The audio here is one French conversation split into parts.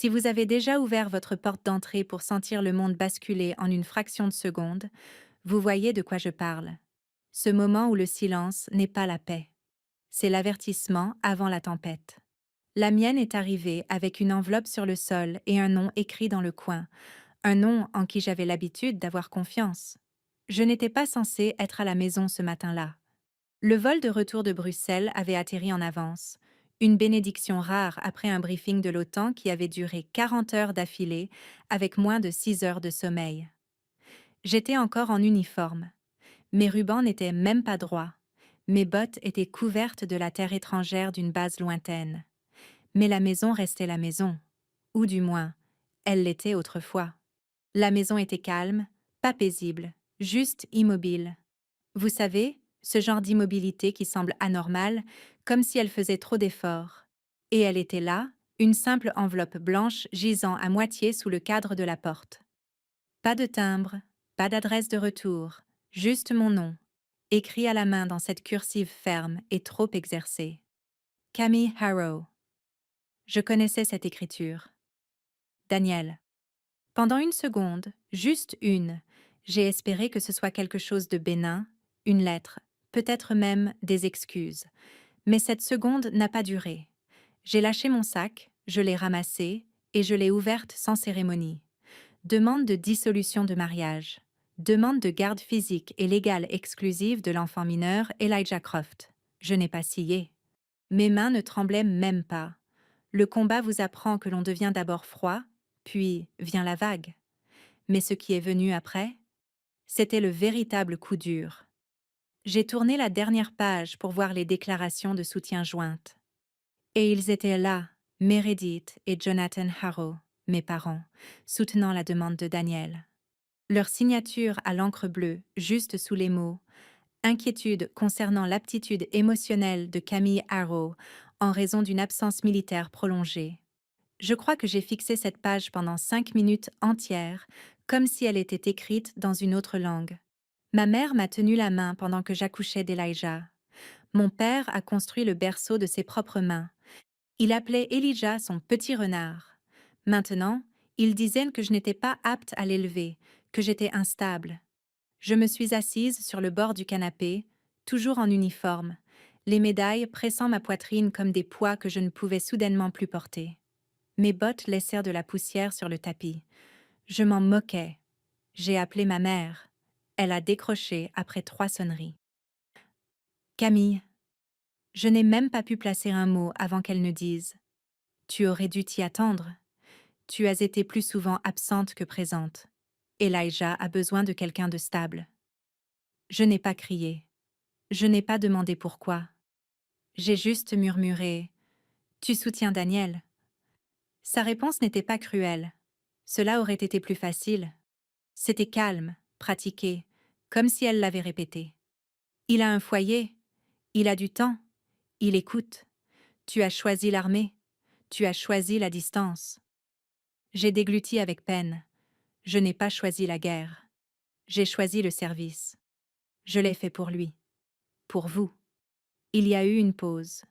Si vous avez déjà ouvert votre porte d'entrée pour sentir le monde basculer en une fraction de seconde, vous voyez de quoi je parle. Ce moment où le silence n'est pas la paix. C'est l'avertissement avant la tempête. La mienne est arrivée avec une enveloppe sur le sol et un nom écrit dans le coin, un nom en qui j'avais l'habitude d'avoir confiance. Je n'étais pas censée être à la maison ce matin-là. Le vol de retour de Bruxelles avait atterri en avance, une bénédiction rare après un briefing de l'OTAN qui avait duré 40 heures d'affilée avec moins de 6 heures de sommeil. J'étais encore en uniforme. Mes rubans n'étaient même pas droits. Mes bottes étaient couvertes de la terre étrangère d'une base lointaine. Mais la maison restait la maison. Ou du moins, elle l'était autrefois. La maison était calme, pas paisible, juste immobile. Vous savez, ce genre d'immobilité qui semble anormale, comme si elle faisait trop d'efforts. Et elle était là, une simple enveloppe blanche gisant à moitié sous le cadre de la porte. Pas de timbre, pas d'adresse de retour, juste mon nom, écrit à la main dans cette cursive ferme et trop exercée. Camille Harrow. Je connaissais cette écriture. Daniel. Pendant une seconde, juste une, j'ai espéré que ce soit quelque chose de bénin, une lettre, peut-être même des excuses. Mais cette seconde n'a pas duré. J'ai lâché mon sac, je l'ai ramassé et je l'ai ouverte sans cérémonie. Demande de dissolution de mariage. Demande de garde physique et légale exclusive de l'enfant mineur Elijah Croft. Je n'ai pas scié. Mes mains ne tremblaient même pas. Le combat vous apprend que l'on devient d'abord froid, puis vient la vague. Mais ce qui est venu après, c'était le véritable coup dur. J'ai tourné la dernière page pour voir les déclarations de soutien jointes. Et ils étaient là, Meredith et Jonathan Harrow, mes parents, soutenant la demande de Daniel. Leur signature à l'encre bleue, juste sous les mots « Inquiétude concernant l'aptitude émotionnelle de Camille Harrow en raison d'une absence militaire prolongée ». Je crois que j'ai fixé cette page pendant 5 minutes entières, comme si elle était écrite dans une autre langue. Ma mère m'a tenu la main pendant que j'accouchais d'Elijah. Mon père a construit le berceau de ses propres mains. Il appelait Elijah son petit renard. Maintenant, il disait que je n'étais pas apte à l'élever, que j'étais instable. Je me suis assise sur le bord du canapé, toujours en uniforme, les médailles pressant ma poitrine comme des poids que je ne pouvais soudainement plus porter. Mes bottes laissèrent de la poussière sur le tapis. Je m'en moquais. J'ai appelé ma mère. Elle a décroché après 3 sonneries. Camille. Je n'ai même pas pu placer un mot avant qu'elle ne dise. Tu aurais dû t'y attendre. Tu as été plus souvent absente que présente. Elijah a besoin de quelqu'un de stable. Je n'ai pas crié. Je n'ai pas demandé pourquoi. J'ai juste murmuré « Tu soutiens Daniel ?» Sa réponse n'était pas cruelle. Cela aurait été plus facile. C'était calme, pratiqué, comme si elle l'avait répété. Il a un foyer, il a du temps, il écoute. Tu as choisi l'armée, tu as choisi la distance. J'ai dégluti avec peine. Je n'ai pas choisi la guerre. J'ai choisi le service. Je l'ai fait pour lui. Pour vous. Il y a eu une pause.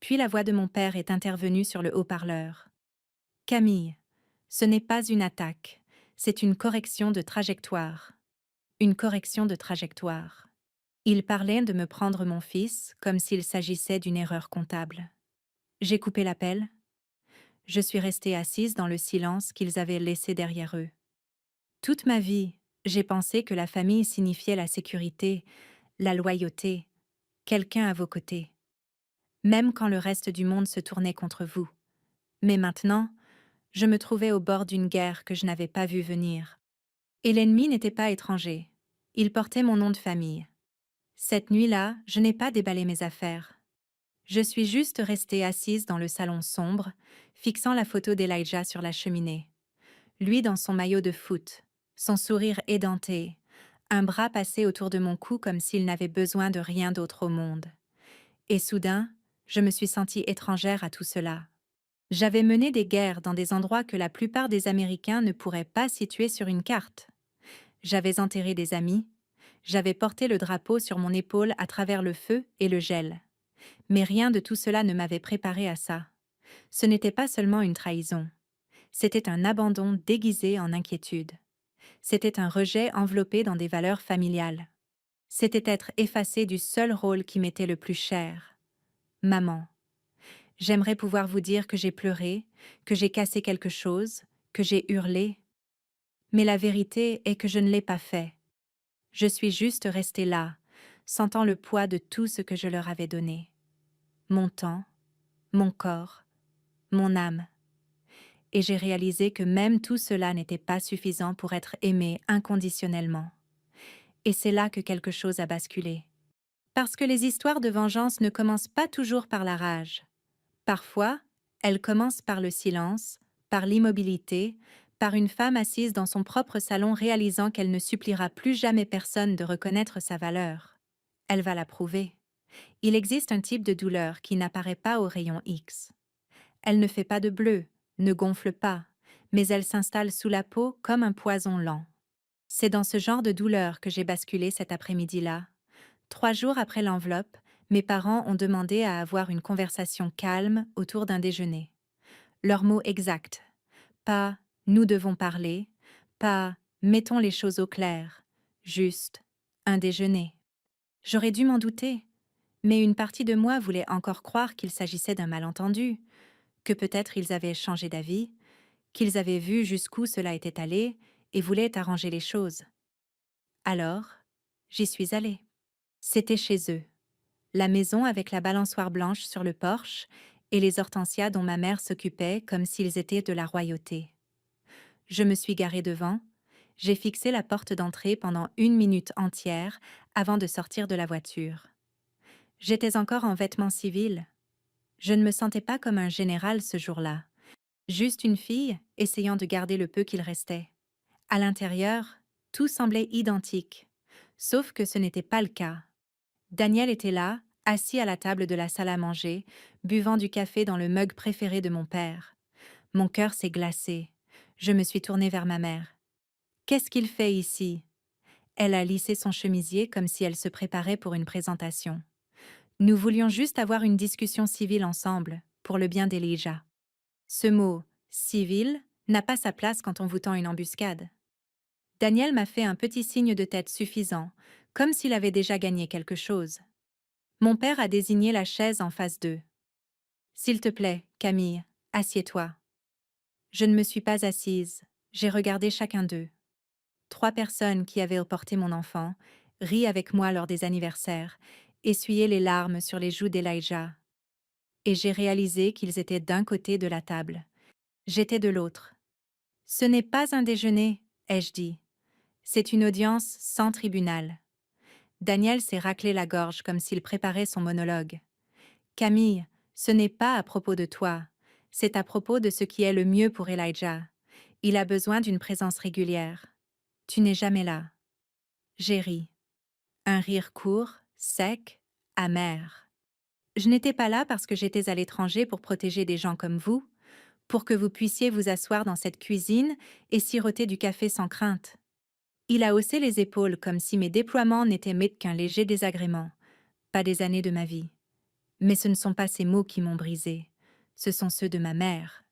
Puis la voix de mon père est intervenue sur le haut-parleur. Camille, ce n'est pas une attaque, c'est une correction de trajectoire. Une correction de trajectoire. Il parlait de me prendre mon fils comme s'il s'agissait d'une erreur comptable. J'ai coupé l'appel. Je suis restée assise dans le silence qu'ils avaient laissé derrière eux. Toute ma vie, j'ai pensé que la famille signifiait la sécurité, la loyauté, quelqu'un à vos côtés. Même quand le reste du monde se tournait contre vous. Mais maintenant, je me trouvais au bord d'une guerre que je n'avais pas vue venir. Et l'ennemi n'était pas étranger. Il portait mon nom de famille. Cette nuit-là, je n'ai pas déballé mes affaires. Je suis juste restée assise dans le salon sombre, fixant la photo d'Elijah sur la cheminée. Lui dans son maillot de foot, son sourire édenté, un bras passé autour de mon cou comme s'il n'avait besoin de rien d'autre au monde. Et soudain, je me suis sentie étrangère à tout cela. J'avais mené des guerres dans des endroits que la plupart des Américains ne pourraient pas situer sur une carte. J'avais enterré des amis, j'avais porté le drapeau sur mon épaule à travers le feu et le gel. Mais rien de tout cela ne m'avait préparé à ça. Ce n'était pas seulement une trahison. C'était un abandon déguisé en inquiétude. C'était un rejet enveloppé dans des valeurs familiales. C'était être effacé du seul rôle qui m'était le plus cher. Maman. J'aimerais pouvoir vous dire que j'ai pleuré, que j'ai cassé quelque chose, que j'ai hurlé. Mais la vérité est que je ne l'ai pas fait. Je suis juste restée là, sentant le poids de tout ce que je leur avais donné. Mon temps, mon corps, mon âme. Et j'ai réalisé que même tout cela n'était pas suffisant pour être aimé inconditionnellement. Et c'est là que quelque chose a basculé. Parce que les histoires de vengeance ne commencent pas toujours par la rage. Parfois, elles commencent par le silence, par l'immobilité, par une femme assise dans son propre salon réalisant qu'elle ne suppliera plus jamais personne de reconnaître sa valeur. Elle va la prouver. Il existe un type de douleur qui n'apparaît pas au rayon X. Elle ne fait pas de bleu, ne gonfle pas, mais elle s'installe sous la peau comme un poison lent. C'est dans ce genre de douleur que j'ai basculé cet après-midi-là. 3 jours après l'enveloppe, mes parents ont demandé à avoir une conversation calme autour d'un déjeuner. Leurs mots exacts. Pas « nous devons parler », pas « mettons les choses au clair », juste « un déjeuner ». J'aurais dû m'en douter, mais une partie de moi voulait encore croire qu'il s'agissait d'un malentendu, que peut-être ils avaient changé d'avis, qu'ils avaient vu jusqu'où cela était allé et voulaient arranger les choses. Alors, j'y suis allée. C'était chez eux. La maison avec la balançoire blanche sur le porche et les hortensias dont ma mère s'occupait comme s'ils étaient de la royauté. Je me suis garée devant, j'ai fixé la porte d'entrée pendant 1 minute entière avant de sortir de la voiture. J'étais encore en vêtements civils. Je ne me sentais pas comme un général ce jour-là, juste une fille essayant de garder le peu qu'il restait. À l'intérieur, tout semblait identique, sauf que ce n'était pas le cas. Daniel était là, assis à la table de la salle à manger, buvant du café dans le mug préféré de mon père. Mon cœur s'est glacé. Je me suis tournée vers ma mère. « Qu'est-ce qu'il fait ici ?» Elle a lissé son chemisier comme si elle se préparait pour une présentation. Nous voulions juste avoir une discussion civile ensemble, pour le bien d'Elijah. Ce mot « civil » n'a pas sa place quand on vous tend une embuscade. Daniel m'a fait un petit signe de tête suffisant, comme s'il avait déjà gagné quelque chose. Mon père a désigné la chaise en face d'eux. « S'il te plaît, Camille, assieds-toi. » Je ne me suis pas assise, j'ai regardé chacun d'eux. 3 personnes qui avaient porté mon enfant, ri avec moi lors des anniversaires, essuyaient les larmes sur les joues d'Elijah. Et j'ai réalisé qu'ils étaient d'un côté de la table. J'étais de l'autre. « Ce n'est pas un déjeuner, » ai-je dit. « C'est une audience sans tribunal. » Daniel s'est raclé la gorge comme s'il préparait son monologue. « Camille, ce n'est pas à propos de toi. C'est à propos de ce qui est le mieux pour Elijah. Il a besoin d'une présence régulière. Tu n'es jamais là. » J'ai ri. Un rire court, sec, amer. Je n'étais pas là parce que j'étais à l'étranger pour protéger des gens comme vous, pour que vous puissiez vous asseoir dans cette cuisine et siroter du café sans crainte. Il a haussé les épaules comme si mes déploiements n'étaient qu'un léger désagrément, pas des années de ma vie. Mais ce ne sont pas ces mots qui m'ont brisé, ce sont ceux de ma mère.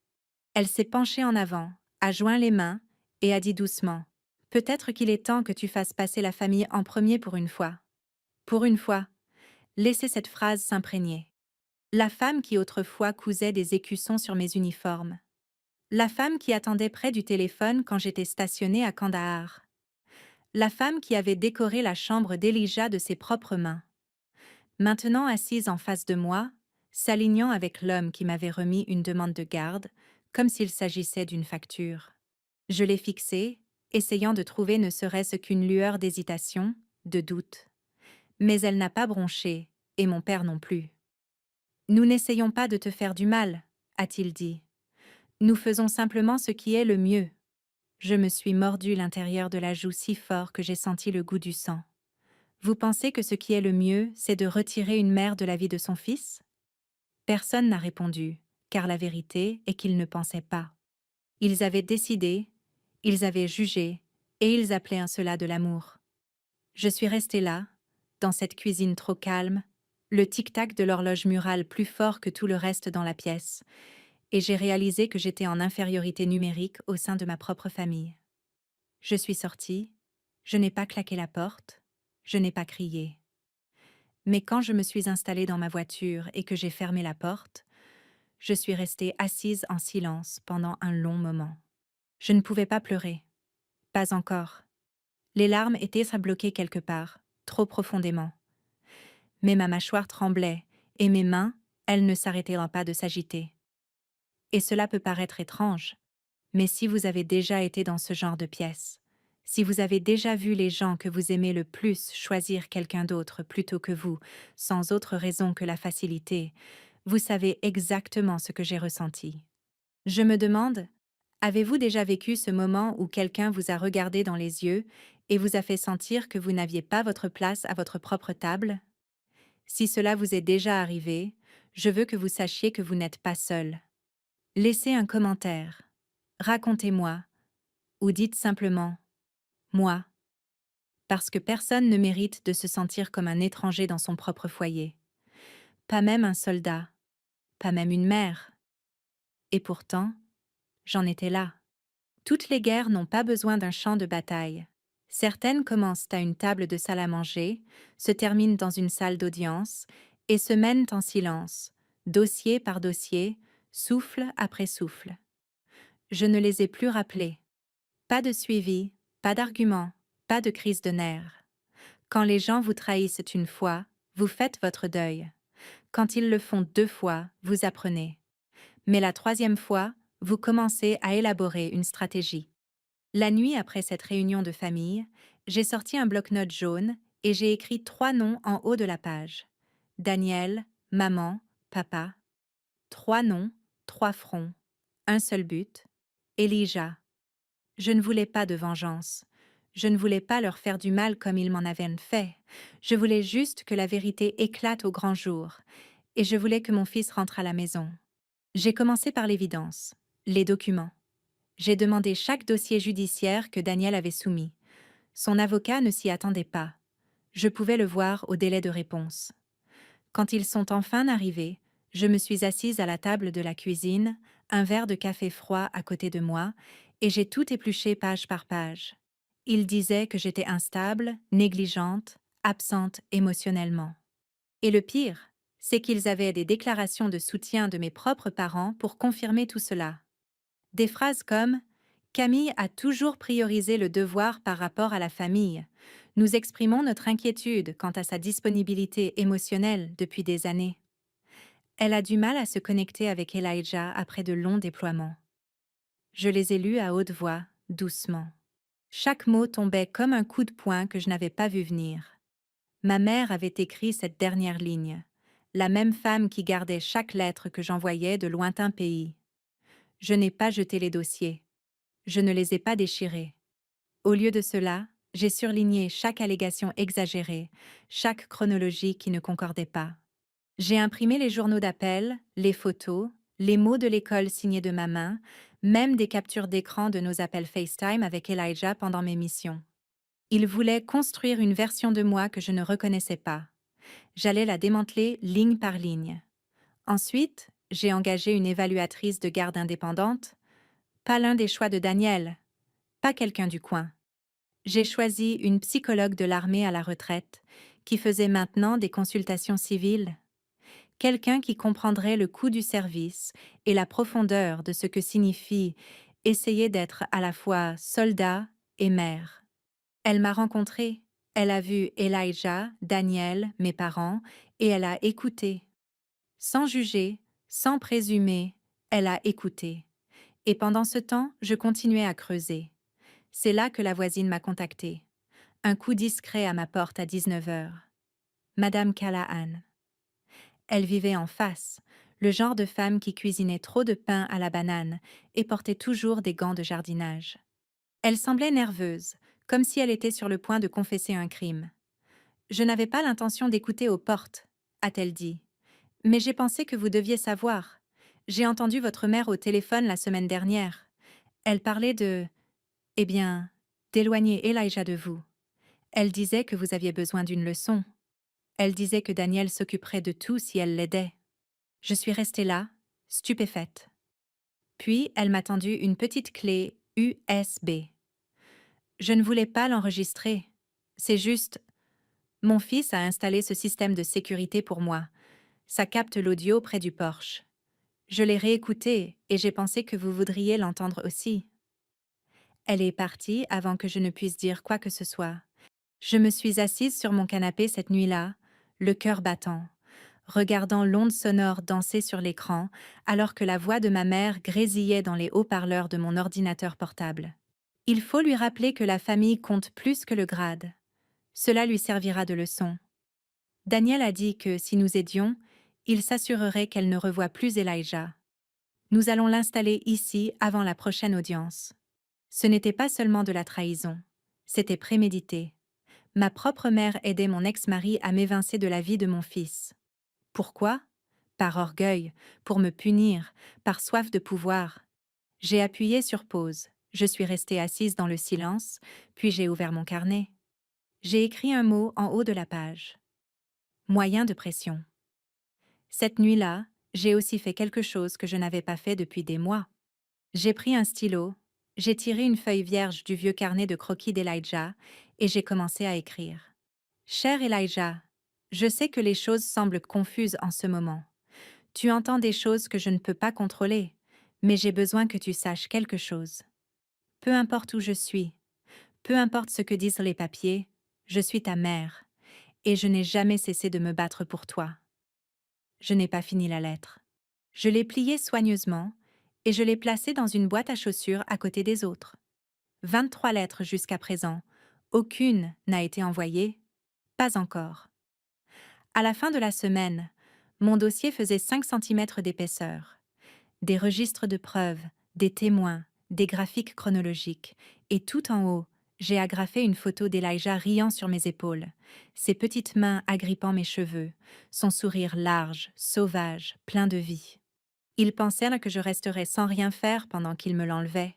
Elle s'est penchée en avant, a joint les mains et a dit doucement « Peut-être qu'il est temps que tu fasses passer la famille en premier pour une fois. » Pour une fois, laissez cette phrase s'imprégner. La femme qui autrefois cousait des écussons sur mes uniformes. La femme qui attendait près du téléphone quand j'étais stationnée à Kandahar. La femme qui avait décoré la chambre d'Elijah de ses propres mains. Maintenant assise en face de moi, s'alignant avec l'homme qui m'avait remis une demande de garde, comme s'il s'agissait d'une facture. Je l'ai fixée, essayant de trouver ne serait-ce qu'une lueur d'hésitation, de doute. Mais elle n'a pas bronché, et mon père non plus. « Nous n'essayons pas de te faire du mal, » a-t-il dit. « Nous faisons simplement ce qui est le mieux. » Je me suis mordu l'intérieur de la joue si fort que j'ai senti le goût du sang. Vous pensez que ce qui est le mieux, c'est de retirer une mère de la vie de son fils ? Personne n'a répondu, car la vérité est qu'ils ne pensaient pas. Ils avaient décidé, ils avaient jugé, et ils appelaient cela de l'amour. Je suis restée là, dans cette cuisine trop calme, le tic-tac de l'horloge murale plus fort que tout le reste dans la pièce, et j'ai réalisé que j'étais en infériorité numérique au sein de ma propre famille. Je suis sortie, je n'ai pas claqué la porte, je n'ai pas crié. Mais quand je me suis installée dans ma voiture et que j'ai fermé la porte, je suis restée assise en silence pendant un long moment. Je ne pouvais pas pleurer. Pas encore. Les larmes étaient à bloquer quelque part, trop profondément. Mais ma mâchoire tremblait, et mes mains, elles ne s'arrêtaient pas de s'agiter. Et cela peut paraître étrange, mais si vous avez déjà été dans ce genre de pièce, si vous avez déjà vu les gens que vous aimez le plus choisir quelqu'un d'autre plutôt que vous, sans autre raison que la facilité, vous savez exactement ce que j'ai ressenti. Je me demande, avez-vous déjà vécu ce moment où quelqu'un vous a regardé dans les yeux et vous a fait sentir que vous n'aviez pas votre place à votre propre table? Si cela vous est déjà arrivé, je veux que vous sachiez que vous n'êtes pas seul. Laissez un commentaire. Racontez-moi. Ou dites simplement moi, parce que personne ne mérite de se sentir comme un étranger dans son propre foyer. Pas même un soldat, pas même une mère. Et pourtant, j'en étais là. Toutes les guerres n'ont pas besoin d'un champ de bataille. Certaines commencent à une table de salle à manger, se terminent dans une salle d'audience et se mènent en silence, dossier par dossier, souffle après souffle. Je ne les ai plus rappelées. Pas de suivi, pas d'argument, pas de crise de nerfs. Quand les gens vous trahissent une fois, vous faites votre deuil. Quand ils le font 2 fois, vous apprenez. Mais la 3e fois, vous commencez à élaborer une stratégie. La nuit après cette réunion de famille, j'ai sorti un bloc-notes jaune et j'ai écrit 3 noms en haut de la page. Daniel, maman, papa. 3 noms, 3 fronts. Un seul but. Elijah. Je ne voulais pas de vengeance. Je ne voulais pas leur faire du mal comme ils m'en avaient fait. Je voulais juste que la vérité éclate au grand jour. Et je voulais que mon fils rentre à la maison. J'ai commencé par l'évidence. Les documents. J'ai demandé chaque dossier judiciaire que Daniel avait soumis. Son avocat ne s'y attendait pas. Je pouvais le voir au délai de réponse. Quand ils sont enfin arrivés, je me suis assise à la table de la cuisine, un verre de café froid à côté de moi, et j'ai tout épluché page par page. Ils disaient que j'étais instable, négligente, absente émotionnellement. Et le pire, c'est qu'ils avaient des déclarations de soutien de mes propres parents pour confirmer tout cela. Des phrases comme « Camille a toujours priorisé le devoir par rapport à la famille. Nous exprimons notre inquiétude quant à sa disponibilité émotionnelle depuis des années. Elle a du mal à se connecter avec Elijah après de longs déploiements. » Je les ai lus à haute voix, doucement. Chaque mot tombait comme un coup de poing que je n'avais pas vu venir. Ma mère avait écrit cette dernière ligne, la même femme qui gardait chaque lettre que j'envoyais de lointains pays. Je n'ai pas jeté les dossiers. Je ne les ai pas déchirés. Au lieu de cela, j'ai surligné chaque allégation exagérée, chaque chronologie qui ne concordait pas. J'ai imprimé les journaux d'appel, les photos, les mots de l'école signés de ma main, même des captures d'écran de nos appels FaceTime avec Elijah pendant mes missions. Il voulait construire une version de moi que je ne reconnaissais pas. J'allais la démanteler ligne par ligne. Ensuite, j'ai engagé une évaluatrice de garde indépendante. Pas l'un des choix de Daniel, pas quelqu'un du coin. J'ai choisi une psychologue de l'armée à la retraite, qui faisait maintenant des consultations civiles. Quelqu'un qui comprendrait le coût du service et la profondeur de ce que signifie essayer d'être à la fois soldat et mère. Elle m'a rencontrée, elle a vu Elijah, Daniel, mes parents, et elle a écouté. Sans juger, sans présumer, elle a écouté. Et pendant ce temps, je continuais à creuser. C'est là que la voisine m'a contactée. Un coup discret à ma porte à 19h. Madame Callahan. Elle vivait en face, le genre de femme qui cuisinait trop de pain à la banane et portait toujours des gants de jardinage. Elle semblait nerveuse, comme si elle était sur le point de confesser un crime. « Je n'avais pas l'intention d'écouter aux portes », a-t-elle dit. « Mais j'ai pensé que vous deviez savoir. J'ai entendu votre mère au téléphone la semaine dernière. Elle parlait de... Eh bien, d'éloigner Elijah de vous. Elle disait que vous aviez besoin d'une leçon. Elle disait que Daniel s'occuperait de tout si elle l'aidait. » Je suis restée là, stupéfaite. Puis elle m'a tendu une petite clé USB. Je ne voulais pas l'enregistrer. C'est juste, mon fils a installé ce système de sécurité pour moi. Ça capte l'audio près du porche. Je l'ai réécouté et j'ai pensé que vous voudriez l'entendre aussi. Elle est partie avant que je ne puisse dire quoi que ce soit. Je me suis assise sur mon canapé cette nuit-là, le cœur battant, regardant l'onde sonore danser sur l'écran, alors que la voix de ma mère grésillait dans les haut-parleurs de mon ordinateur portable. Il faut lui rappeler que la famille compte plus que le grade. Cela lui servira de leçon. Daniel a dit que, si nous aidions, il s'assurerait qu'elle ne revoie plus Elijah. Nous allons l'installer ici avant la prochaine audience. Ce n'était pas seulement de la trahison. C'était prémédité. Ma propre mère aidait mon ex-mari à m'évincer de la vie de mon fils. Pourquoi? Par orgueil, pour me punir, par soif de pouvoir. J'ai appuyé sur pause. Je suis restée assise dans le silence, puis j'ai ouvert mon carnet. J'ai écrit un mot en haut de la page. Moyen de pression. Cette nuit-là, j'ai aussi fait quelque chose que je n'avais pas fait depuis des mois. J'ai pris un stylo, j'ai tiré une feuille vierge du vieux carnet de croquis d'Elijah et j'ai commencé à écrire. Cher Elijah, je sais que les choses semblent confuses en ce moment. Tu entends des choses que je ne peux pas contrôler, mais j'ai besoin que tu saches quelque chose. Peu importe où je suis, peu importe ce que disent les papiers, je suis ta mère, et je n'ai jamais cessé de me battre pour toi. Je n'ai pas fini la lettre. Je l'ai pliée soigneusement, et je l'ai placée dans une boîte à chaussures à côté des autres. 23 lettres jusqu'à présent. Aucune n'a été envoyée. Pas encore. À la fin de la semaine, mon dossier faisait 5 centimètres d'épaisseur. Des registres de preuves, des témoins, des graphiques chronologiques, et tout en haut, j'ai agrafé une photo d'Elijah riant sur mes épaules, ses petites mains agrippant mes cheveux, son sourire large, sauvage, plein de vie. Ils pensèrent que je resterais sans rien faire pendant qu'ils me l'enlevaient.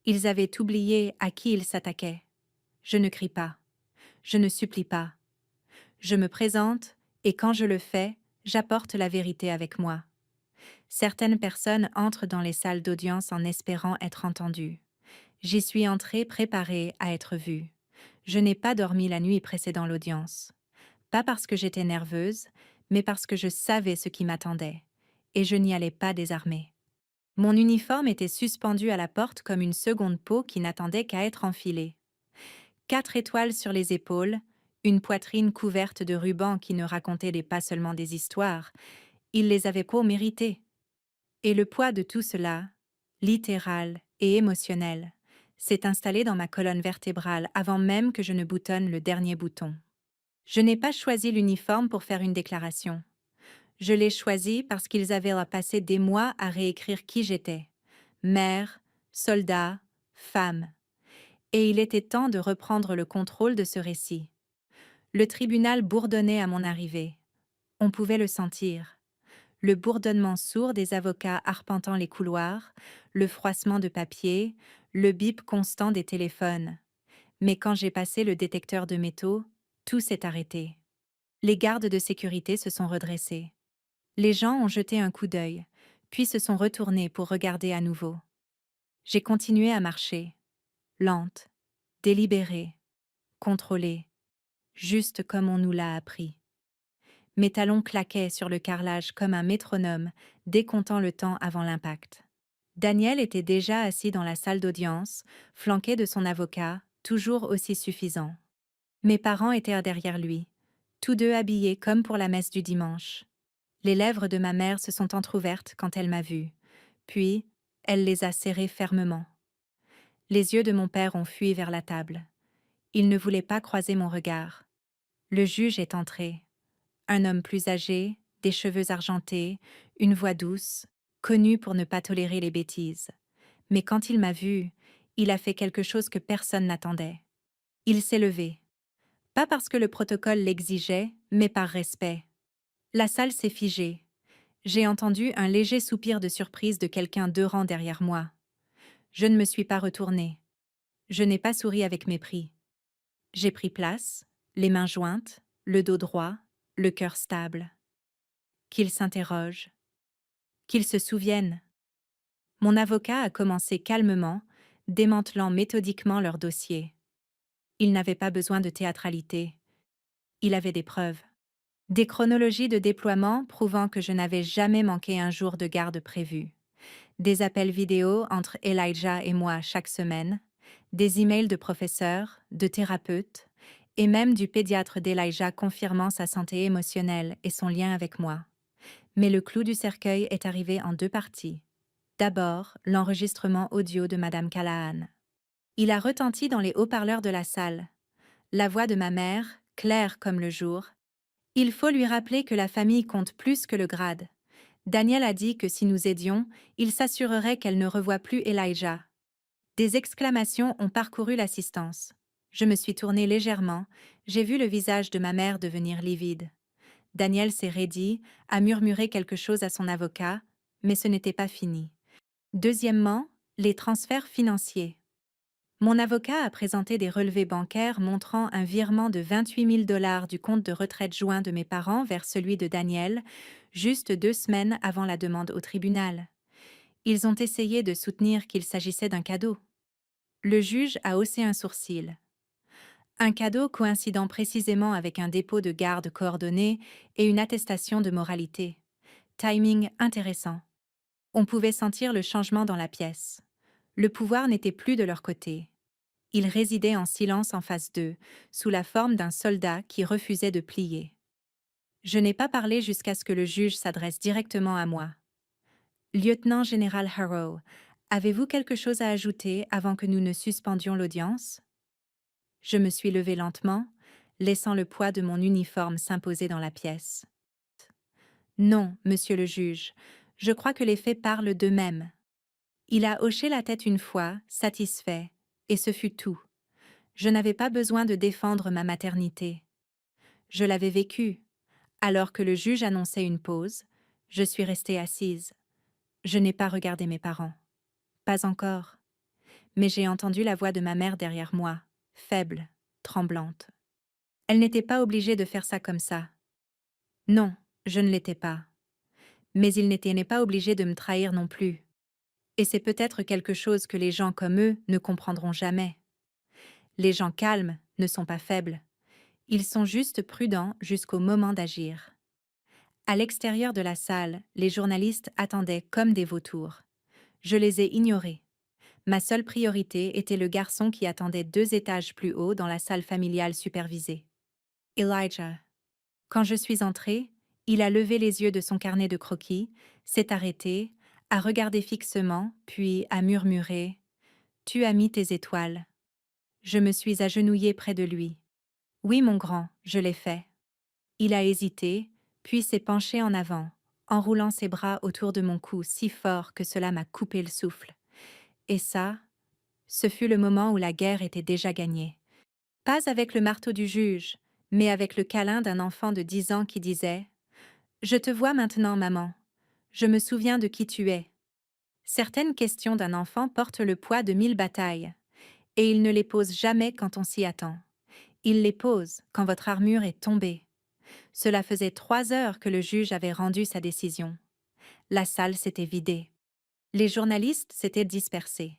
Ils avaient oublié à qui ils s'attaquaient. Je ne crie pas. Je ne supplie pas. Je me présente, et quand je le fais, j'apporte la vérité avec moi. Certaines personnes entrent dans les salles d'audience en espérant être entendues. J'y suis entrée préparée à être vue. Je n'ai pas dormi la nuit précédant l'audience. Pas parce que j'étais nerveuse, mais parce que je savais ce qui m'attendait. Et je n'y allais pas désarmée. Mon uniforme était suspendu à la porte comme une seconde peau qui n'attendait qu'à être enfilée. 4 étoiles sur les épaules, une poitrine couverte de rubans qui ne racontaient pas seulement des histoires, ils les avaient pas mérités. Et le poids de tout cela, littéral et émotionnel, s'est installé dans ma colonne vertébrale avant même que je ne boutonne le dernier bouton. Je n'ai pas choisi l'uniforme pour faire une déclaration. Je l'ai choisi parce qu'ils avaient passé des mois à réécrire qui j'étais. Mère, soldat, femme. Et il était temps de reprendre le contrôle de ce récit. Le tribunal bourdonnait à mon arrivée. On pouvait le sentir. Le bourdonnement sourd des avocats arpentant les couloirs, le froissement de papier, le bip constant des téléphones. Mais quand j'ai passé le détecteur de métaux, tout s'est arrêté. Les gardes de sécurité se sont redressés. Les gens ont jeté un coup d'œil, puis se sont retournés pour regarder à nouveau. J'ai continué à marcher, lente, délibérée, contrôlée, juste comme on nous l'a appris. Mes talons claquaient sur le carrelage comme un métronome, décomptant le temps avant l'impact. Daniel était déjà assis dans la salle d'audience, flanqué de son avocat, toujours aussi suffisant. Mes parents étaient derrière lui, tous deux habillés comme pour la messe du dimanche. Les lèvres de ma mère se sont entr'ouvertes quand elle m'a vue, puis elle les a serrées fermement. Les yeux de mon père ont fui vers la table. Il ne voulait pas croiser mon regard. Le juge est entré. Un homme plus âgé, des cheveux argentés, une voix douce, connu pour ne pas tolérer les bêtises. Mais quand il m'a vu, il a fait quelque chose que personne n'attendait. Il s'est levé. Pas parce que le protocole l'exigeait, mais par respect. La salle s'est figée. J'ai entendu un léger soupir de surprise de quelqu'un 2 rangs derrière moi. Je ne me suis pas retournée. Je n'ai pas souri avec mépris. J'ai pris place, les mains jointes, le dos droit, le cœur stable. Qu'il s'interroge. Qu'il se souvienne. Mon avocat a commencé calmement, démantelant méthodiquement leur dossier. Il n'avait pas besoin de théâtralité. Il avait des preuves. Des chronologies de déploiement prouvant que je n'avais jamais manqué un jour de garde prévu. Des appels vidéo entre Elijah et moi chaque semaine, des emails de professeurs, de thérapeutes, et même du pédiatre d'Elijah confirmant sa santé émotionnelle et son lien avec moi. Mais le clou du cercueil est arrivé en deux parties. D'abord, l'enregistrement audio de Madame Callahan. Il a retenti dans les haut-parleurs de la salle. La voix de ma mère, claire comme le jour. Il faut lui rappeler que la famille compte plus que le grade. Daniel a dit que si nous aidions, il s'assurerait qu'elle ne revoie plus Elijah. Des exclamations ont parcouru l'assistance. Je me suis tournée légèrement, j'ai vu le visage de ma mère devenir livide. Daniel s'est raidi, a murmuré quelque chose à son avocat, mais ce n'était pas fini. Deuxièmement, les transferts financiers. Mon avocat a présenté des relevés bancaires montrant un virement de 28 000 $ du compte de retraite joint de mes parents vers celui de Daniel, juste 2 semaines avant la demande au tribunal. Ils ont essayé de soutenir qu'il s'agissait d'un cadeau. Le juge a haussé un sourcil. Un cadeau coïncidant précisément avec un dépôt de garde coordonné et une attestation de moralité. Timing intéressant. On pouvait sentir le changement dans la pièce. Le pouvoir n'était plus de leur côté. Ils résidaient en silence en face d'eux, sous la forme d'un soldat qui refusait de plier. Je n'ai pas parlé jusqu'à ce que le juge s'adresse directement à moi. Lieutenant-général Harrow, avez-vous quelque chose à ajouter avant que nous ne suspendions l'audience? Je me suis levée lentement, laissant le poids de mon uniforme s'imposer dans la pièce. Non, monsieur le juge, je crois que les faits parlent d'eux-mêmes. Il a hoché la tête une fois, satisfait, et ce fut tout. Je n'avais pas besoin de défendre ma maternité. Je l'avais vécue. Alors que le juge annonçait une pause, je suis restée assise. Je n'ai pas regardé mes parents. Pas encore. Mais j'ai entendu la voix de ma mère derrière moi, faible, tremblante. Elle n'était pas obligée de faire ça comme ça. Non, je ne l'étais pas. Mais il n'est pas obligé de me trahir non plus. Et c'est peut-être quelque chose que les gens comme eux ne comprendront jamais. Les gens calmes ne sont pas faibles. Ils sont juste prudents jusqu'au moment d'agir. À l'extérieur de la salle, les journalistes attendaient comme des vautours. Je les ai ignorés. Ma seule priorité était le garçon qui attendait 2 étages plus haut dans la salle familiale supervisée. Elijah. Quand je suis entrée, il a levé les yeux de son carnet de croquis, s'est arrêté, a regardé fixement, puis a murmuré « Tu as mis tes étoiles ». Je me suis agenouillée près de lui. « Oui, mon grand, je l'ai fait ». Il a hésité, puis s'est penché en avant, enroulant ses bras autour de mon cou si fort que cela m'a coupé le souffle. Et ça, ce fut le moment où la guerre était déjà gagnée. Pas avec le marteau du juge, mais avec le câlin d'un enfant de 10 ans qui disait « Je te vois maintenant, maman. Je me souviens de qui tu es. » Certaines questions d'un enfant portent le poids de 1000 batailles, et il ne les pose jamais quand on s'y attend. Il les pose quand votre armure est tombée. Cela faisait 3 heures que le juge avait rendu sa décision. La salle s'était vidée. Les journalistes s'étaient dispersés.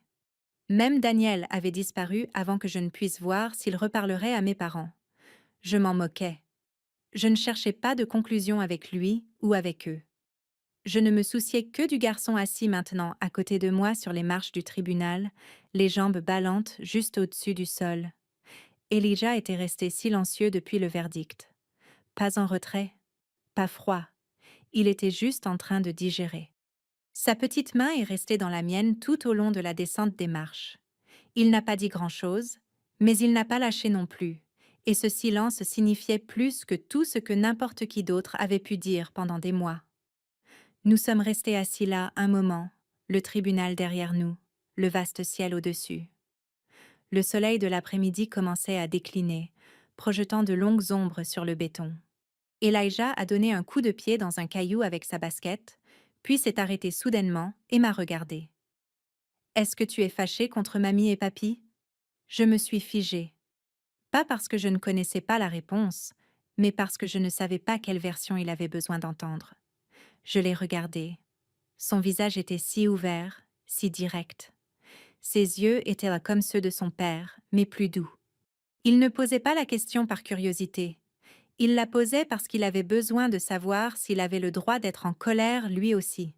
Même Daniel avait disparu avant que je ne puisse voir s'il reparlerait à mes parents. Je m'en moquais. Je ne cherchais pas de conclusion avec lui ou avec eux. Je ne me souciais que du garçon assis maintenant à côté de moi sur les marches du tribunal, les jambes ballantes juste au-dessus du sol. Elijah était resté silencieux depuis le verdict. Pas en retrait, pas froid. Il était juste en train de digérer. Sa petite main est restée dans la mienne tout au long de la descente des marches. Il n'a pas dit grand-chose, mais il n'a pas lâché non plus, et ce silence signifiait plus que tout ce que n'importe qui d'autre avait pu dire pendant des mois. Nous sommes restés assis là un moment, le tribunal derrière nous, le vaste ciel au-dessus. Le soleil de l'après-midi commençait à décliner, projetant de longues ombres sur le béton. Elijah a donné un coup de pied dans un caillou avec sa basket, puis s'est arrêté soudainement et m'a regardé. « Est-ce que tu es fâché contre mamie et papy ?» Je me suis figée. Pas parce que je ne connaissais pas la réponse, mais parce que je ne savais pas quelle version il avait besoin d'entendre. Je l'ai regardé. Son visage était si ouvert, si direct. Ses yeux étaient là comme ceux de son père, mais plus doux. Il ne posait pas la question par curiosité. Il la posait parce qu'il avait besoin de savoir s'il avait le droit d'être en colère lui aussi.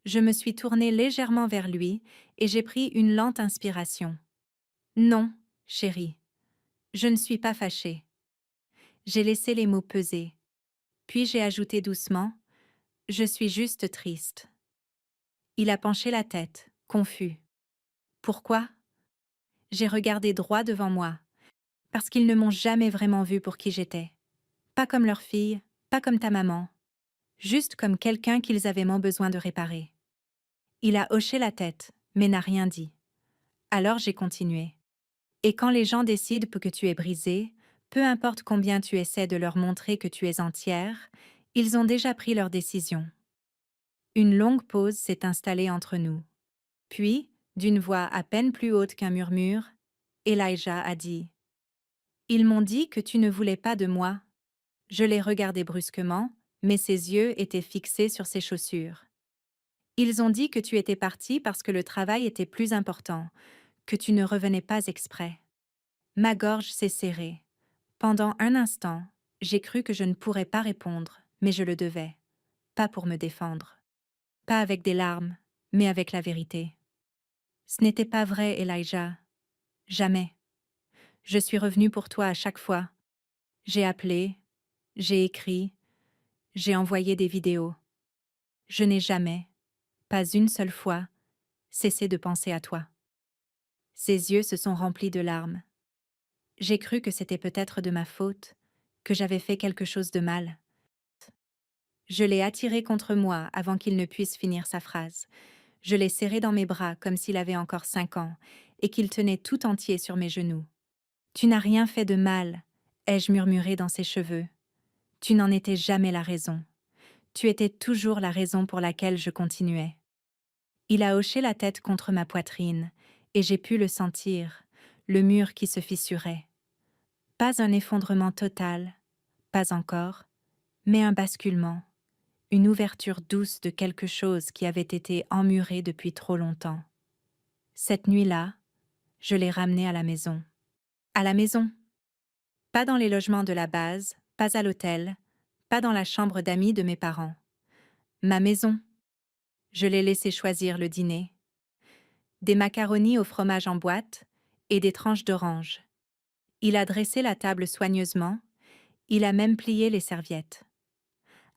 Je me suis tournée légèrement vers lui et j'ai pris une lente inspiration. Non, chérie, je ne suis pas fâchée. J'ai laissé les mots peser. Puis j'ai ajouté doucement, je suis juste triste. Il a penché la tête, confus. Pourquoi? J'ai regardé droit devant moi, parce qu'ils ne m'ont jamais vraiment vu pour qui j'étais. Pas comme leur fille, pas comme ta maman, juste comme quelqu'un qu'ils avaient moins besoin de réparer. Il a hoché la tête, mais n'a rien dit. Alors j'ai continué. Et quand les gens décident que tu es brisée, peu importe combien tu essaies de leur montrer que tu es entière, ils ont déjà pris leur décision. Une longue pause s'est installée entre nous. Puis, d'une voix à peine plus haute qu'un murmure, Elijah a dit « Ils m'ont dit que tu ne voulais pas de moi. » Je l'ai regardé brusquement, mais ses yeux étaient fixés sur ses chaussures. « Ils ont dit que tu étais partie parce que le travail était plus important, que tu ne revenais pas exprès. » Ma gorge s'est serrée. Pendant un instant, j'ai cru que je ne pourrais pas répondre, mais je le devais. Pas pour me défendre. Pas avec des larmes, mais avec la vérité. Ce n'était pas vrai, Elijah. Jamais. Je suis revenue pour toi à chaque fois. J'ai appelé, j'ai écrit, j'ai envoyé des vidéos. Je n'ai jamais, pas une seule fois, cessé de penser à toi. Ses yeux se sont remplis de larmes. J'ai cru que c'était peut-être de ma faute, que j'avais fait quelque chose de mal. Je l'ai attiré contre moi avant qu'il ne puisse finir sa phrase. Je l'ai serré dans mes bras comme s'il avait encore 5 ans et qu'il tenait tout entier sur mes genoux. Tu n'as rien fait de mal, ai-je murmuré dans ses cheveux. Tu n'en étais jamais la raison. Tu étais toujours la raison pour laquelle je continuais. Il a hoché la tête contre ma poitrine et j'ai pu le sentir, le mur qui se fissurait. Pas un effondrement total, pas encore, mais un basculement. Une ouverture douce de quelque chose qui avait été emmuré depuis trop longtemps. Cette nuit-là, je l'ai ramené à la maison. À la maison. Pas dans les logements de la base, pas à l'hôtel, pas dans la chambre d'amis de mes parents. Ma maison. Je l'ai laissé choisir le dîner. Des macaronis au fromage en boîte et des tranches d'orange. Il a dressé la table soigneusement, il a même plié les serviettes.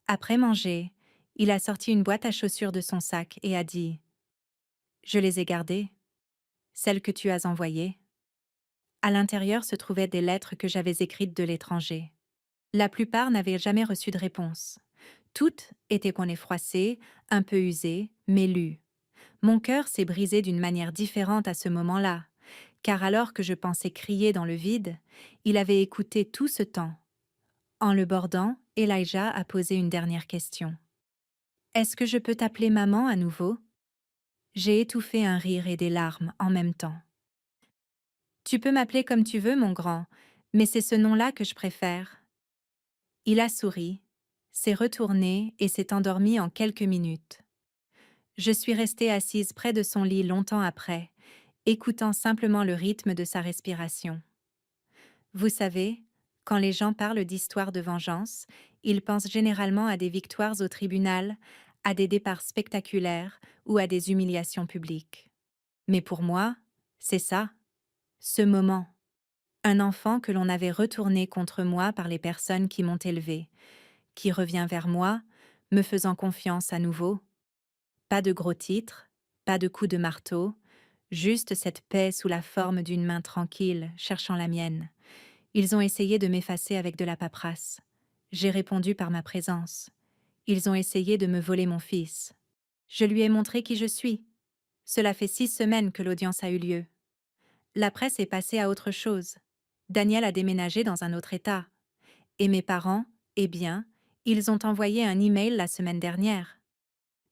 Après manger, il a sorti une boîte à chaussures de son sac et a dit « Je les ai gardées, celles que tu as envoyées. » À l'intérieur se trouvaient des lettres que j'avais écrites de l'étranger. La plupart n'avaient jamais reçu de réponse. Toutes étaient qu'on est froissées, un peu usées, mais lues. Mon cœur s'est brisé d'une manière différente à ce moment-là, car alors que je pensais crier dans le vide, il avait écouté tout ce temps. En le bordant, Elijah a posé une dernière question. « Est-ce que je peux t'appeler maman à nouveau ?» J'ai étouffé un rire et des larmes en même temps. « Tu peux m'appeler comme tu veux, mon grand, mais c'est ce nom-là que je préfère. » Il a souri, s'est retourné et s'est endormi en quelques minutes. Je suis restée assise près de son lit longtemps après, écoutant simplement le rythme de sa respiration. Vous savez, quand les gens parlent d'histoires de vengeance, ils pensent généralement à des victoires au tribunal, à des départs spectaculaires ou à des humiliations publiques. Mais pour moi, c'est ça, ce moment. Un enfant que l'on avait retourné contre moi par les personnes qui m'ont élevé, qui revient vers moi, me faisant confiance à nouveau. Pas de gros titres, pas de coups de marteau, juste cette paix sous la forme d'une main tranquille, cherchant la mienne. Ils ont essayé de m'effacer avec de la paperasse. J'ai répondu par ma présence. Ils ont essayé de me voler mon fils. Je lui ai montré qui je suis. Cela fait 6 semaines que l'audience a eu lieu. La presse est passée à autre chose. Daniel a déménagé dans un autre État. Et mes parents, eh bien, ils ont envoyé un email la semaine dernière.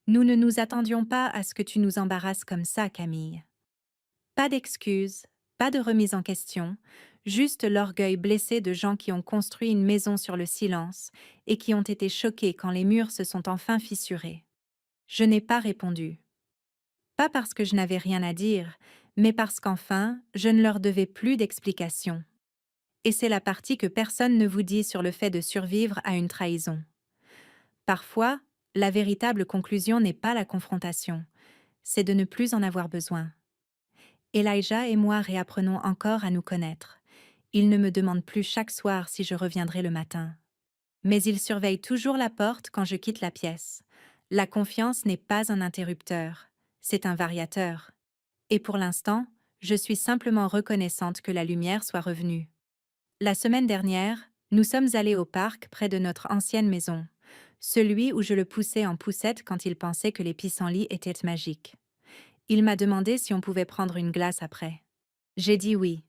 Nous ne nous attendions pas à ce que tu nous embarrasses comme ça, Camille. Pas d'excuses, pas de remise en question, juste l'orgueil blessé de gens qui ont construit une maison sur le silence et qui ont été choqués quand les murs se sont enfin fissurés. Je n'ai pas répondu. Pas parce que je n'avais rien à dire, mais parce qu'enfin, je ne leur devais plus d'explications. Et c'est la partie que personne ne vous dit sur le fait de survivre à une trahison. Parfois, la véritable conclusion n'est pas la confrontation, c'est de ne plus en avoir besoin. Elijah et moi réapprenons encore à nous connaître. Il ne me demande plus chaque soir si je reviendrai le matin. Mais il surveille toujours la porte quand je quitte la pièce. La confiance n'est pas un interrupteur, c'est un variateur. Et pour l'instant, je suis simplement reconnaissante que la lumière soit revenue. La semaine dernière, nous sommes allés au parc près de notre ancienne maison, celui où je le poussais en poussette quand il pensait que les pissenlits étaient magiques. Il m'a demandé si on pouvait prendre une glace après. J'ai dit oui.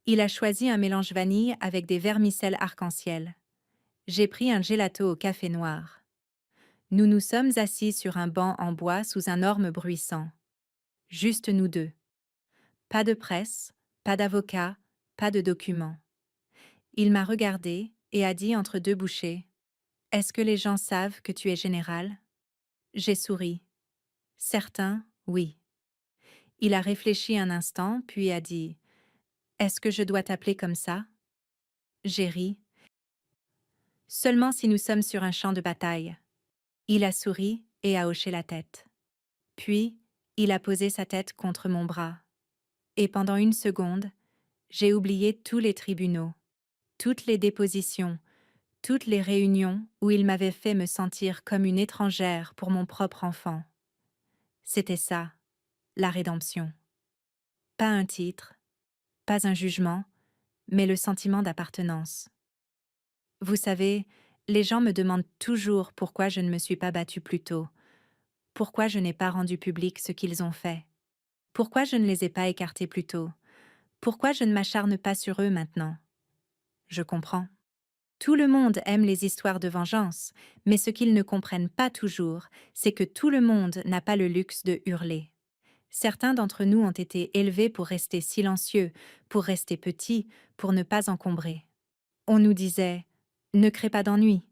Il a choisi un mélange vanille avec des vermicelles arc-en-ciel. J'ai pris un gelato au café noir. Nous nous sommes assis sur un banc en bois sous un orme bruissant. Juste nous deux. Pas de presse, pas d'avocat, pas de documents. Il m'a regardé et a dit entre deux bouchées: « Est-ce que les gens savent que tu es général ?» J'ai souri. Certains, oui. Il a réfléchi un instant, puis a dit: « Est-ce que je dois t'appeler comme ça ?» J'ai ri. Seulement si nous sommes sur un champ de bataille. Il a souri et a hoché la tête. Puis, il a posé sa tête contre mon bras. Et pendant une seconde, j'ai oublié tous les tribunaux, toutes les dépositions, toutes les réunions où il m'avait fait me sentir comme une étrangère pour mon propre enfant. C'était ça, la rédemption. Pas un titre, pas un jugement, mais le sentiment d'appartenance. Vous savez, les gens me demandent toujours pourquoi je ne me suis pas battue plus tôt, pourquoi je n'ai pas rendu public ce qu'ils ont fait, pourquoi je ne les ai pas écartés plus tôt, pourquoi je ne m'acharne pas sur eux maintenant. Je comprends. Tout le monde aime les histoires de vengeance, mais ce qu'ils ne comprennent pas toujours, c'est que tout le monde n'a pas le luxe de hurler. Certains d'entre nous ont été élevés pour rester silencieux, pour rester petits, pour ne pas encombrer. On nous disait « Ne crée pas d'ennui »,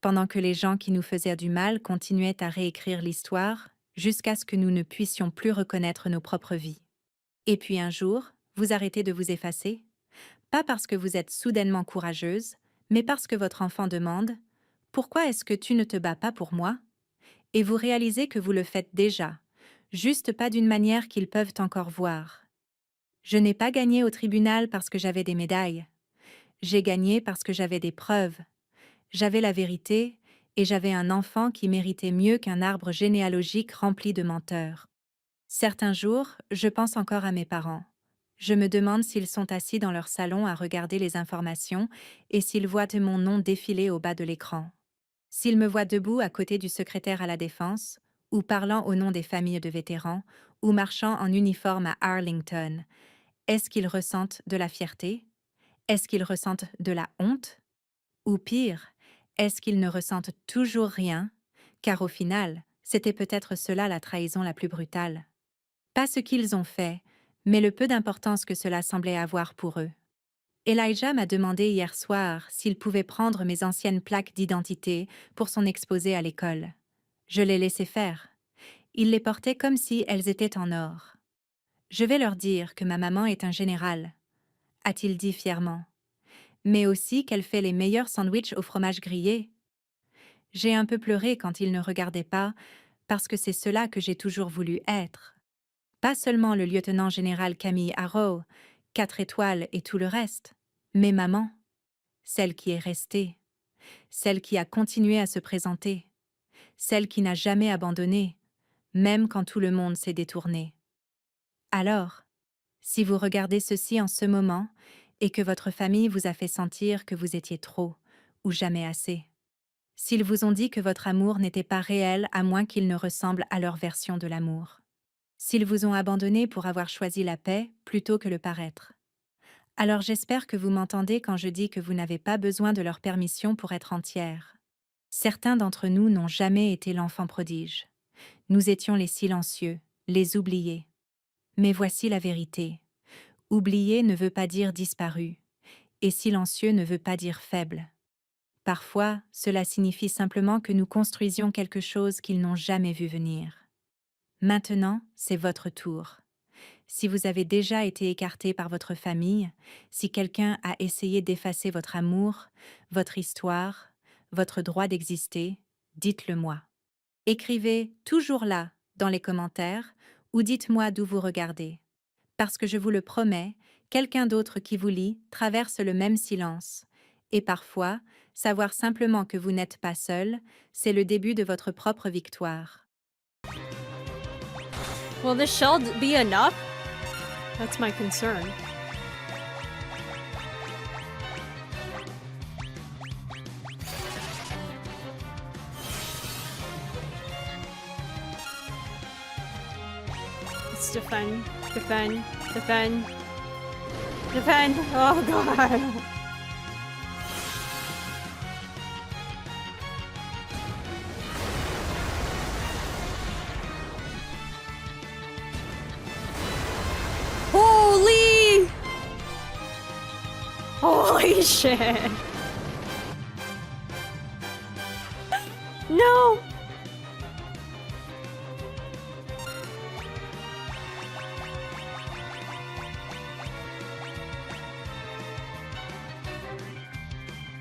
pendant que les gens qui nous faisaient du mal continuaient à réécrire l'histoire jusqu'à ce que nous ne puissions plus reconnaître nos propres vies. Et puis un jour, vous arrêtez de vous effacer, pas parce que vous êtes soudainement courageuse, mais parce que votre enfant demande « Pourquoi est-ce que tu ne te bats pas pour moi ?» Et vous réalisez que vous le faites déjà, juste pas d'une manière qu'ils peuvent encore voir. Je n'ai pas gagné au tribunal parce que j'avais des médailles. J'ai gagné parce que j'avais des preuves. J'avais la vérité et j'avais un enfant qui méritait mieux qu'un arbre généalogique rempli de menteurs. Certains jours, je pense encore à mes parents. Je me demande s'ils sont assis dans leur salon à regarder les informations et s'ils voient mon nom défiler au bas de l'écran. S'ils me voient debout à côté du secrétaire à la Défense, ou parlant au nom des familles de vétérans, ou marchant en uniforme à Arlington, est-ce qu'ils ressentent de la fierté? Est-ce qu'ils ressentent de la honte? Ou pire, est-ce qu'ils ne ressentent toujours rien? Car au final, c'était peut-être cela la trahison la plus brutale. Pas ce qu'ils ont fait, mais le peu d'importance que cela semblait avoir pour eux. Elijah m'a demandé hier soir s'il pouvait prendre mes anciennes plaques d'identité pour son exposé à l'école. Je l'ai laissé faire. Il les portait comme si elles étaient en or. Je vais leur dire que ma maman est un général, a-t-il dit fièrement, mais aussi qu'elle fait les meilleurs sandwichs au fromage grillé. J'ai un peu pleuré quand il ne regardait pas, parce que c'est cela que j'ai toujours voulu être. Pas seulement le lieutenant-général Camille Arrow, 4 étoiles et tout le reste, mais maman, celle qui est restée, celle qui a continué à se présenter, celle qui n'a jamais abandonné, même quand tout le monde s'est détourné. Alors, si vous regardez ceci en ce moment et que votre famille vous a fait sentir que vous étiez trop ou jamais assez, s'ils vous ont dit que votre amour n'était pas réel à moins qu'il ne ressemble à leur version de l'amour, s'ils vous ont abandonné pour avoir choisi la paix plutôt que le paraître, alors j'espère que vous m'entendez quand je dis que vous n'avez pas besoin de leur permission pour être entière. Certains d'entre nous n'ont jamais été l'enfant prodige. Nous étions les silencieux, les oubliés. Mais voici la vérité. Oublier ne veut pas dire disparu, et silencieux ne veut pas dire faible. Parfois, cela signifie simplement que nous construisions quelque chose qu'ils n'ont jamais vu venir. Maintenant, c'est votre tour. Si vous avez déjà été écarté par votre famille, si quelqu'un a essayé d'effacer votre amour, votre histoire, votre droit d'exister, dites-le moi. Écrivez toujours là, dans les commentaires, ou dites-moi d'où vous regardez. Parce que je vous le promets, quelqu'un d'autre qui vous lit traverse le même silence. Et parfois, savoir simplement que vous n'êtes pas seul, c'est le début de votre propre victoire. Will this shell be enough? That's my concern. Let's defend, defend, defend, defend. Oh god. Holy! Holy shit. No!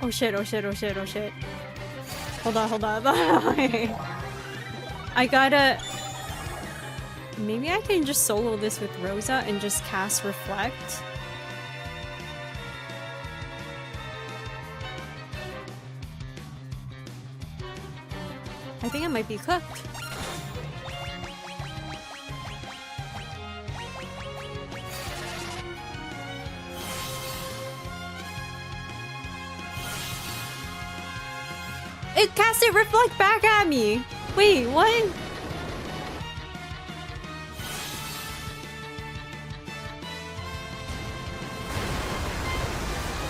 Oh shit, oh shit, oh shit, oh shit. Hold on, hold on. I gotta... Maybe I can just solo this with Rosa and just cast Reflect. I think I might be cooked. It casted Reflect back at me! Wait, what?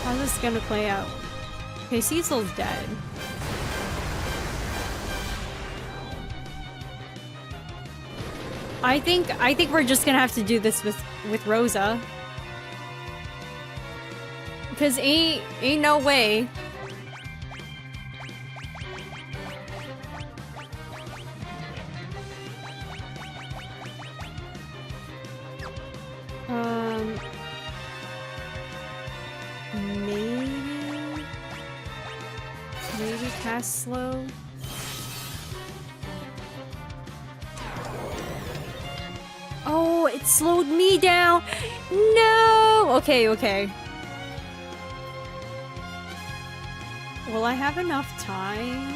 How's this gonna play out? Okay, Cecil's dead. I think we're just gonna have to do this with Rosa. Cause ain't no way. Maybe cast slow. Oh, it slowed me down. No. Okay, okay. Will I have enough time?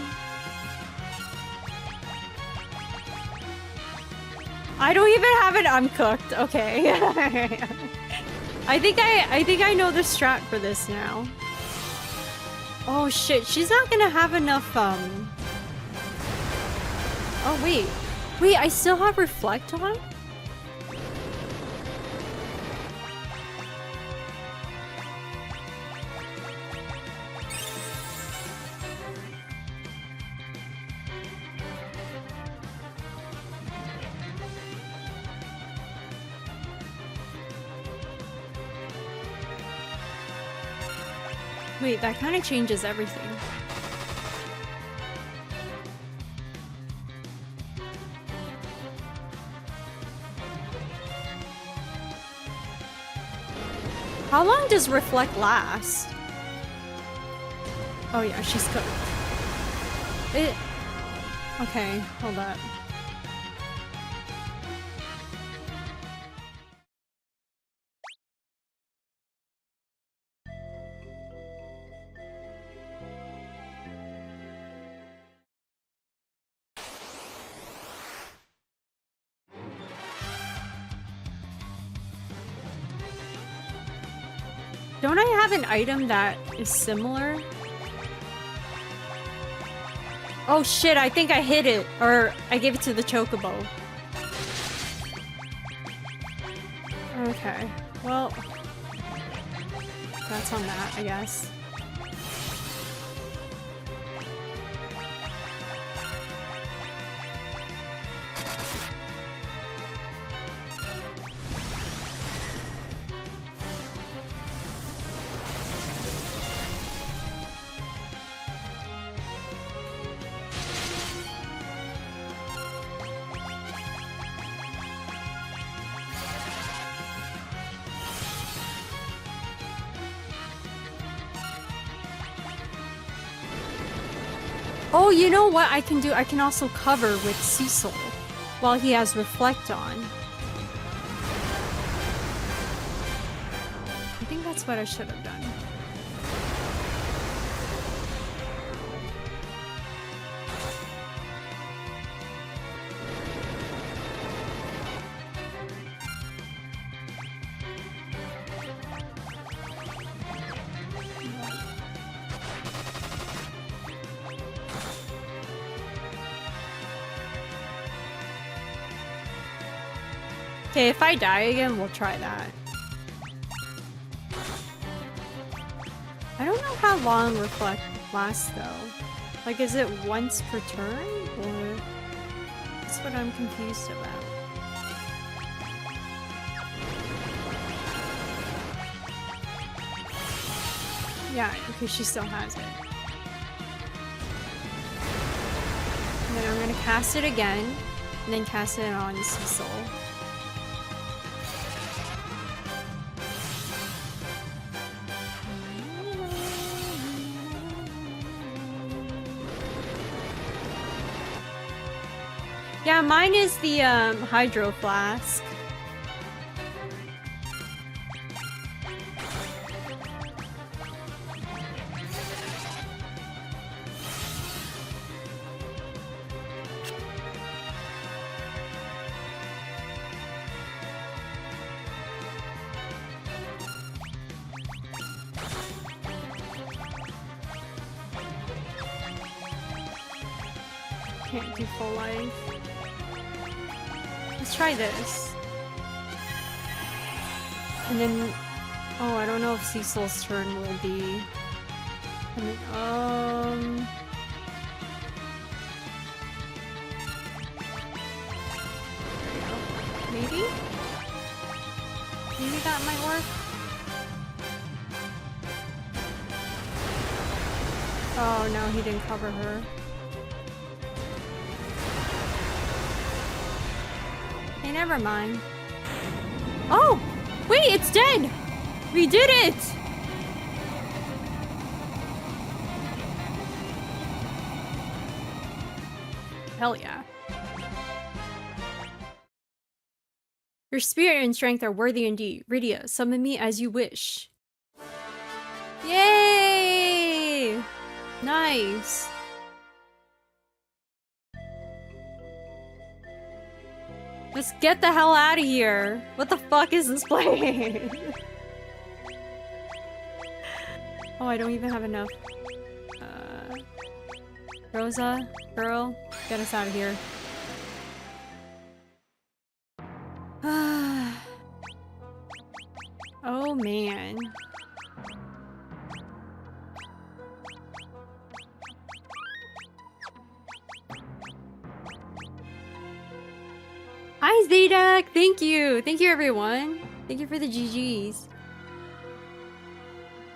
I don't even have it. I'm cooked. Okay. I think I know the strat for this now. Oh shit, she's not gonna have enough, Oh wait. Wait, I still have Reflect on? Wait, that kind of changes everything. How long does Reflect last? Oh yeah, she's cooked. Okay, hold up. Don't I have an item that is similar? Oh shit, I think I hit it. Or I gave it to the Chocobo. Okay, well... That's on that, I guess. Oh, you know what I can do? I can also cover with Cecil while he has Reflect on. I think that's what I should have done. Okay, if I die again, we'll try that. I don't know how long Reflect lasts though. Like, is it once per turn? Or... That's what I'm confused about. Yeah, okay, she still has it. And then I'm gonna cast it again, and then cast it on Cecil. Yeah, mine is the Hydro Flask. Can't do full life. Let's try this. And then... Oh, I don't know if Cecil's turn will be... Maybe? Maybe that might work? Oh no, he didn't cover her. Hey, never mind. Oh! Wait, it's dead! We did it! Hell yeah. Your spirit and strength are worthy indeed. Rydia, summon me as you wish. Yay! Nice. Let's get the hell out of here. What the fuck is this place? Oh, I don't even have enough. Rosa, girl, get us out of here. Oh man. Hi Zedek! Thank you! Thank you everyone! Thank you for the GGs.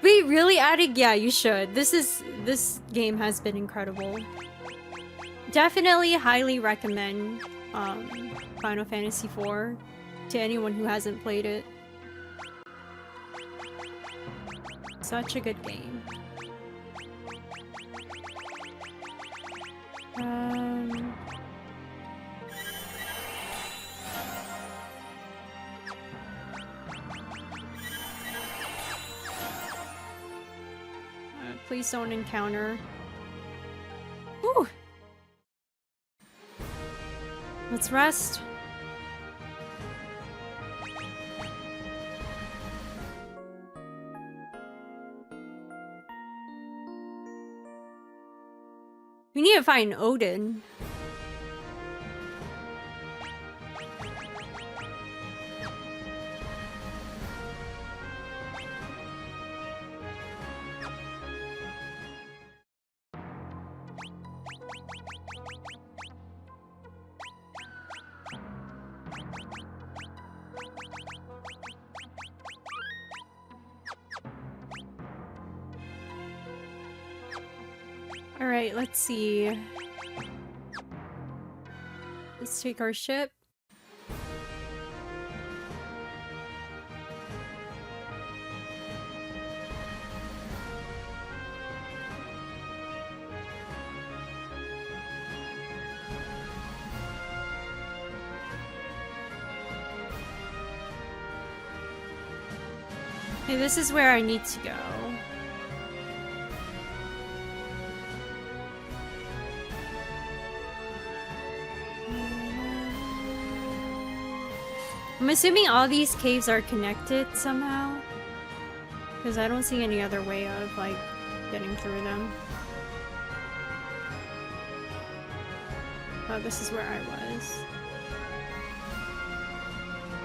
Wait, really added? Yeah, you should. This game has been incredible. Definitely highly recommend Final Fantasy IV to anyone who hasn't played it. Such a good game. Please don't encounter. Whew. Let's rest. We need to find Odin. Alright, let's see. Let's take our ship. Okay, this is where I need to go. I'm assuming all these caves are connected somehow. Because I don't see any other way of, like, getting through them. Oh, this is where I was.